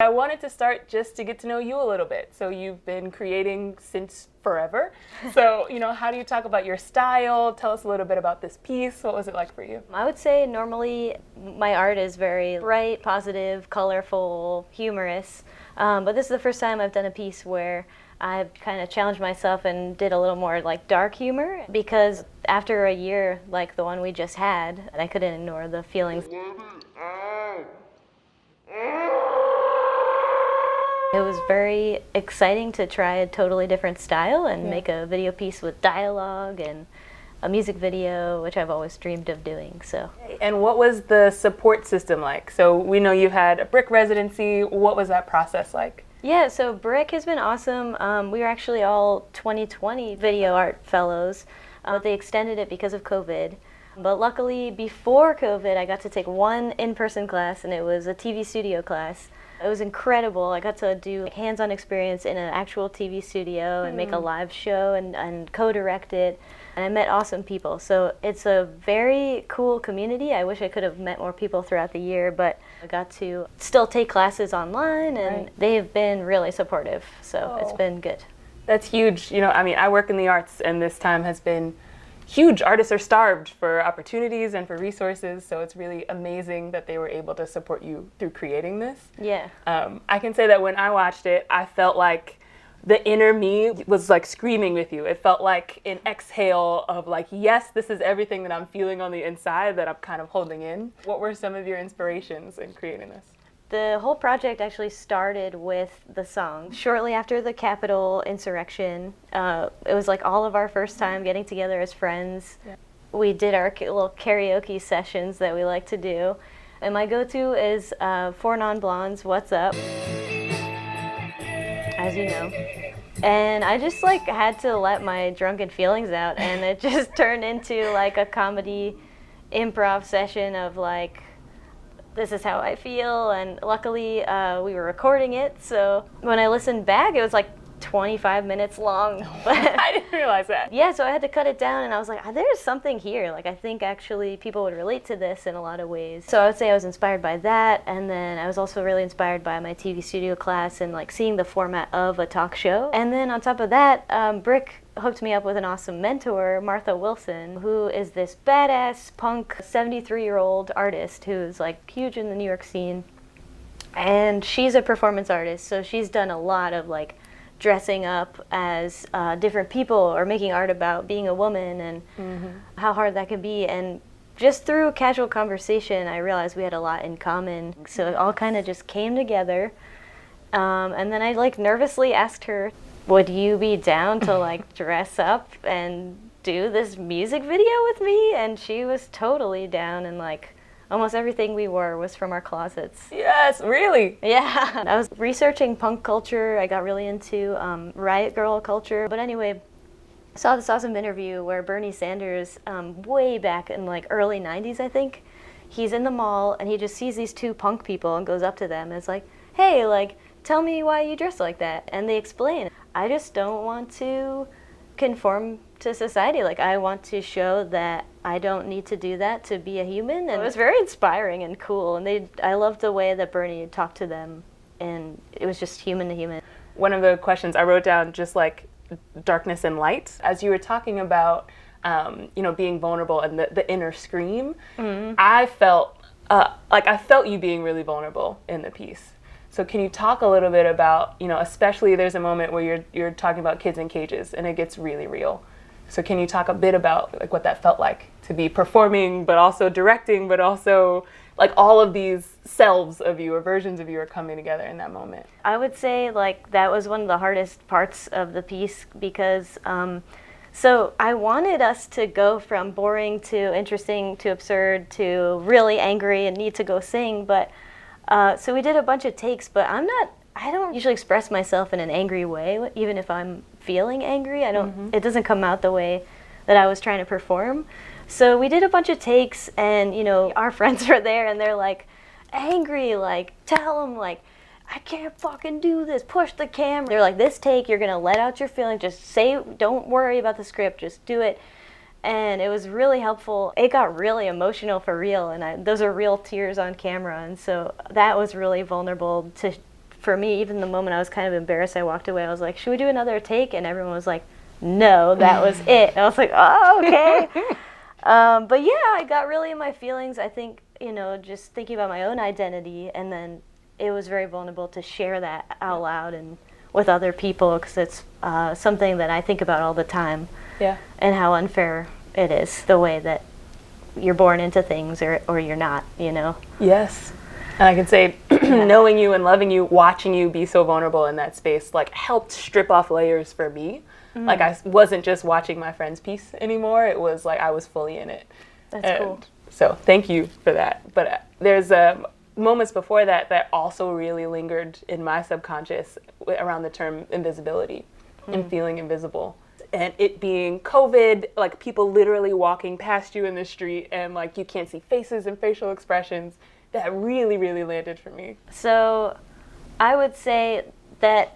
I wanted to start just to get to know you a little bit. So you've been creating since forever. So, how do you talk about your style? Tell us a little bit about this piece. What was it like for you? I would say normally my art is very bright, positive, colorful, humorous. But this is the first time I've done a piece where I've kind of challenged myself and did a little more like dark humor, because after a year like the one we just had, I couldn't ignore the feelings. It was very exciting to try a totally different style and make a video piece with dialogue and a music video, which I've always dreamed of doing. So. And what was the support system like? So we know you've had a BRIC residency. What was that process like? Yeah, so BRIC has been awesome. We were actually all 2020 video art fellows, but they extended it because of COVID. But luckily, before COVID, I got to take one in-person class, and it was a TV studio class. It was incredible. I got to do hands-on experience in an actual TV studio and make a live show and co-direct it. And I met awesome people. So it's a very cool community. I wish I could have met more people throughout the year, but I got to still take classes online, and they've been really supportive. So it's been good. That's huge. I work in the arts, and this time has been huge. Artists are starved for opportunities and for resources, so it's really amazing that they were able to support you through creating this. Yeah. I can say that when I watched it, I felt like the inner me was like screaming with you. It felt like an exhale of like, yes, this is everything that I'm feeling on the inside that I'm kind of holding in. What were some of your inspirations in creating this? The whole project actually started with the song. Shortly after the Capitol insurrection, it was like all of our first time getting together as friends. Yeah. We did our little karaoke sessions that we like to do. And my go-to is Four Non-Blondes, What's Up? As you know. And I just like had to let my drunken feelings out, and it just turned into like a comedy improv session of like, this is how I feel. And luckily we were recording it, so when I listened back it was like 25 minutes long. But I didn't realize that. Yeah, so I had to cut it down, and I was like, there's something here. Like, I think actually people would relate to this in a lot of ways. So I would say I was inspired by that, and then I was also really inspired by my TV studio class and like seeing the format of a talk show. And then on top of that, BRIC hooked me up with an awesome mentor, Martha Wilson, who is this badass punk 73-year-old artist who's like huge in the New York scene. And she's a performance artist, so she's done a lot of like dressing up as different people or making art about being a woman and how hard that can be. And just through casual conversation, I realized we had a lot in common. So it all kind of just came together. And then I like nervously asked her, would you be down to like dress up and do this music video with me? And she was totally down, and like almost everything we wore was from our closets. Yes, really? Yeah. I was researching punk culture. I got really into riot girl culture. But anyway, I saw this awesome interview where Bernie Sanders, way back in like early 90s, I think, he's in the mall and he just sees these two punk people and goes up to them and is like, hey, like, tell me why you dress like that. And they explain, I just don't want to conform to society. Like, I want to show that I don't need to do that to be a human. And it was very inspiring and cool. And I loved the way that Bernie talked to them, and it was just human to human. One of the questions I wrote down, just like darkness and light, as you were talking about, being vulnerable and the inner scream, I felt you being really vulnerable in the piece. So can you talk a little bit about, especially there's a moment where you're talking about kids in cages and it gets really real. So can you talk a bit about like what that felt like to be performing, but also directing, but also like all of these selves of you or versions of you are coming together in that moment? I would say like that was one of the hardest parts of the piece, because so I wanted us to go from boring to interesting to absurd to really angry and need to go sing, but so we did a bunch of takes, but I don't usually express myself in an angry way, even if I'm feeling angry. It doesn't come out the way that I was trying to perform. So we did a bunch of takes, and our friends were there, and they're like, angry, like, tell them, like, I can't fucking do this, push the camera. They're like, this take, you're gonna let out your feelings, just say, don't worry about the script, just do it. And it was really helpful. It got really emotional for real, and those are real tears on camera, and so that was really vulnerable to for me, even the moment I was kind of embarrassed, I walked away. I was like, should we do another take? And everyone was like, no, that was it. And I was like, oh, okay. But yeah, I got really in my feelings. I think, just thinking about my own identity, and then it was very vulnerable to share that out loud and with other people, because it's something that I think about all the time. Yeah. And how unfair it is, the way that you're born into things or you're not, Yes. And I can say, knowing you and loving you, watching you be so vulnerable in that space, like, helped strip off layers for me. Mm-hmm. Like, I wasn't just watching my friend's piece anymore. It was like I was fully in it. That's cool. So thank you for that. But there's moments before that also really lingered in my subconscious around the term invisibility and feeling invisible. And it being COVID, like, people literally walking past you in the street and, like, you can't see faces and facial expressions. That really, really landed for me. So I would say that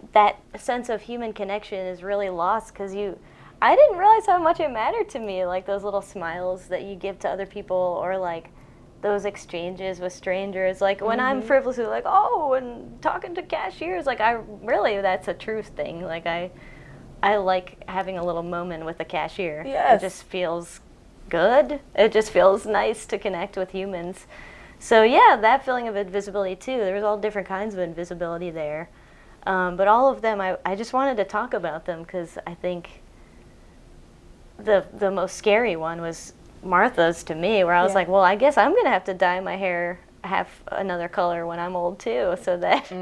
sense of human connection is really lost, because I didn't realize how much it mattered to me, like those little smiles that you give to other people, or like those exchanges with strangers. Like when I'm frivolously like, oh, and talking to cashiers, like that's a truth thing. Like I like having a little moment with a cashier. Yes. It just feels good. It just feels nice to connect with humans. So yeah, that feeling of invisibility too. There was all different kinds of invisibility there. But all of them, I just wanted to talk about them, because I think the most scary one was Martha's to me, where I was like, well, I guess I'm going to have to dye my hair half another color when I'm old too, so that,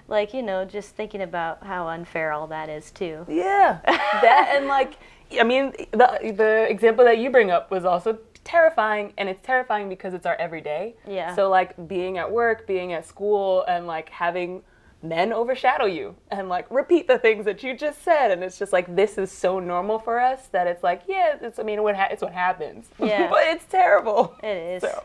like, just thinking about how unfair all that is too. Yeah, that, and like, I mean, the example that you bring up was also terrifying, and it's terrifying because it's our everyday. Yeah. So like being at work, being at school, and like having men overshadow you and like repeat the things that you just said, and it's just like, this is so normal for us that it's like, yeah, it's what happens. Yeah. But it's terrible. It is. So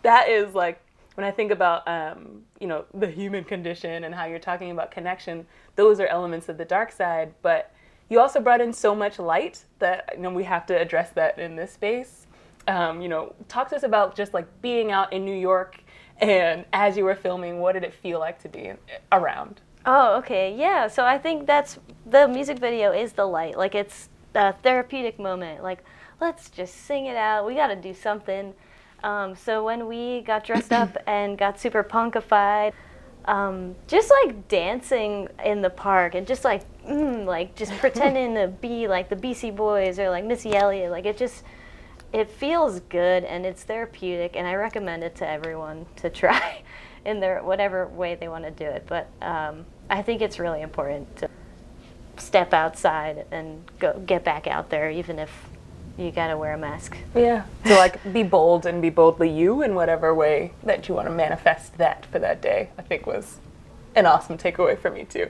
that is like, when I think about the human condition and how you're talking about connection, those are elements of the dark side. But you also brought in so much light that we have to address that in this space. Talk to us about just like being out in New York, and as you were filming, what did it feel like to be around? Oh, okay, yeah. So I think the music video is the light. Like, it's a therapeutic moment. Like, let's just sing it out. We got to do something. So when we got dressed up and got super punkified, just like dancing in the park and just like just pretending to be like the BC Boys or like Missy Elliott, like it feels good and it's therapeutic, and I recommend it to everyone to try in their whatever way they want to do it. But I think it's really important to step outside and get back out there, even if you gotta wear a mask. Yeah. So like, be bold and be boldly you in whatever way that you want to manifest that for that day, I think was an awesome takeaway for me too.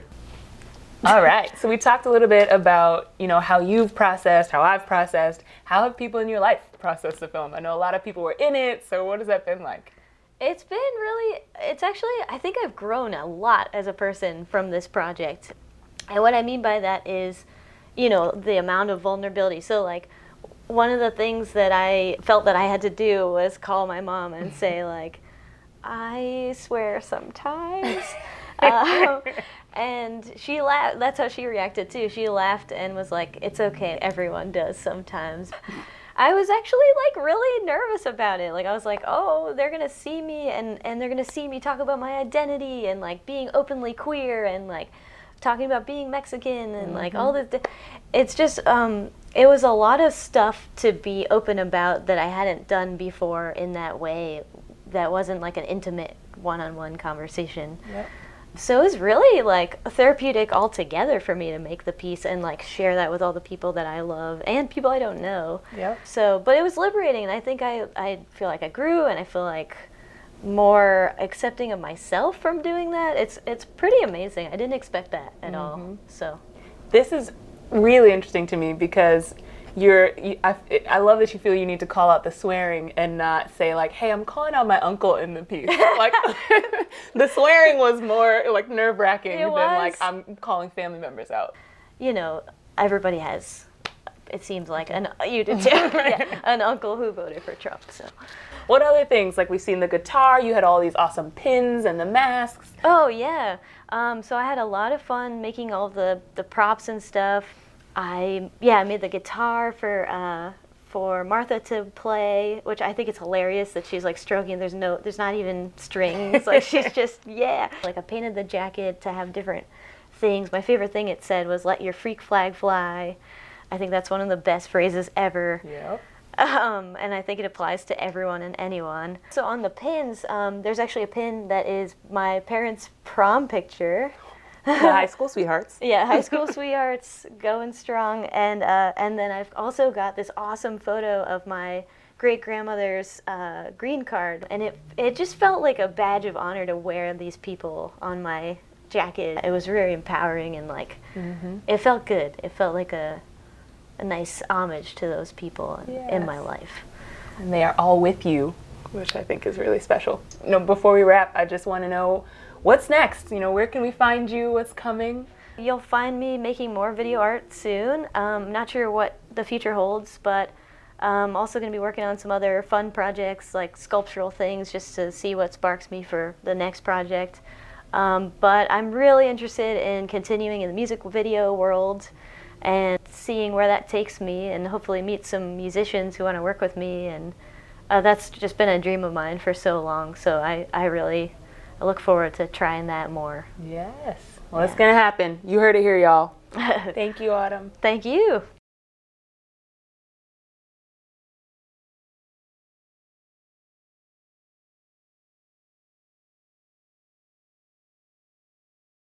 All right. So we talked a little bit about, how you've processed, how I've processed. How have people in your life processed the film? I know a lot of people were in it. So what has that been like? It's actually, I think I've grown a lot as a person from this project. And what I mean by that is, the amount of vulnerability. So like, one of the things that I felt that I had to do was call my mom and say like, I swear sometimes. And she laughed. That's how she reacted too. She laughed and was like, it's okay, everyone does sometimes. I was actually like really nervous about it. Like, I was like, oh, they're gonna see me and they're gonna see me talk about my identity and like being openly queer and like talking about being Mexican and like all this. It's just, it was a lot of stuff to be open about that I hadn't done before in that way. That wasn't like an intimate one-on-one conversation. Yep. So it was really like therapeutic altogether for me to make the piece and like share that with all the people that I love and people I don't know. Yep. So, but it was liberating, and I think I feel like I grew, and I feel like more accepting of myself from doing that. It's pretty amazing. I didn't expect that at all. So this is really interesting to me because I love that you feel you need to call out the swearing and not say like, hey, I'm calling out my uncle in the piece. Like, the swearing was more like nerve-wracking than like, I'm calling family members out. Everybody has, it seems like, you did too, yeah, an uncle who voted for Trump. So What other things? Like we've seen the guitar, you had all these awesome pins and the masks. Oh yeah. So I had a lot of fun making all the props and stuff. I made the guitar for Martha to play, which I think it's hilarious that she's like stroking. There's not even strings. Like she's just Like I painted the jacket to have different things. My favorite thing it said was "Let your freak flag fly." I think that's one of the best phrases ever. Yep. And I think it applies to everyone and anyone. So on the pins, there's actually a pin that is my parents' prom picture. The high school sweethearts. Yeah, high school sweethearts, going strong. And then I've also got this awesome photo of my great-grandmother's green card. And it just felt like a badge of honor to wear these people on my jacket. It was very empowering and like, it felt good. It felt like a nice homage to those people in my life. And they are all with you, which I think is really special. Before we wrap, I just want to know what's next. Where can we find you? What's coming? You'll find me making more video art soon. Not sure what the future holds, but I'm also going to be working on some other fun projects like sculptural things just to see what sparks me for the next project. But I'm really interested in continuing in the music video world and seeing where that takes me, and hopefully meet some musicians who want to work with me. And that's just been a dream of mine for so long, so I really look forward to trying that more. Yes. Well, it's going to happen. You heard it here, y'all. Thank you, Autumn. Thank you.